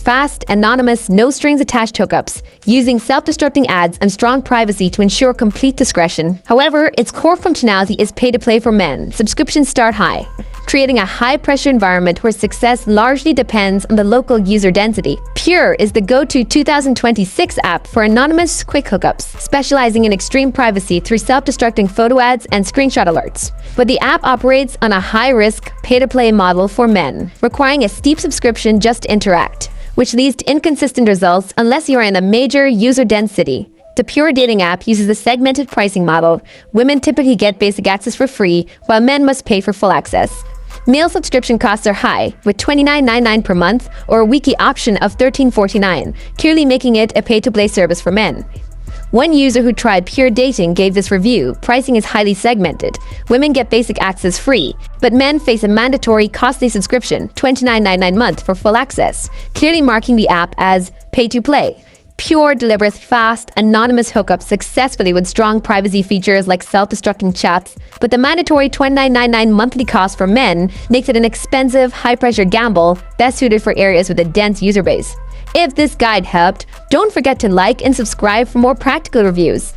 fast, anonymous, no-strings-attached hookups, using self-destructing ads and strong privacy to ensure complete discretion. However, its core functionality is pay-to-play for men. Subscriptions start high, creating a high-pressure environment where success largely depends on the local user density. Pure is the go-to 2026 app for anonymous, quick hookups, specializing in extreme privacy through self-destructing photo ads and screenshot alerts. But the app operates on a high-risk, pay-to-play model for men, requiring a steep subscription just to interact, which leads to inconsistent results unless you are in a major user-dense city. The Pure dating app uses a segmented pricing model. Women typically get basic access for free, while men must pay for full access. Male subscription costs are high, with $29.99 per month or a weekly option of $13.49, clearly making it a pay-to-play service for men. One user who tried Pure Dating gave this review: pricing is highly segmented. Women get basic access free, but men face a mandatory costly subscription, $29.99 a month for full access, clearly marking the app as pay-to-play. Pure delivers fast, anonymous hookups successfully with strong privacy features like self-destructing chats, but the mandatory $29.99 monthly cost for men makes it an expensive, high-pressure gamble best suited for areas with a dense user base. If this guide helped, don't forget to like and subscribe for more practical reviews.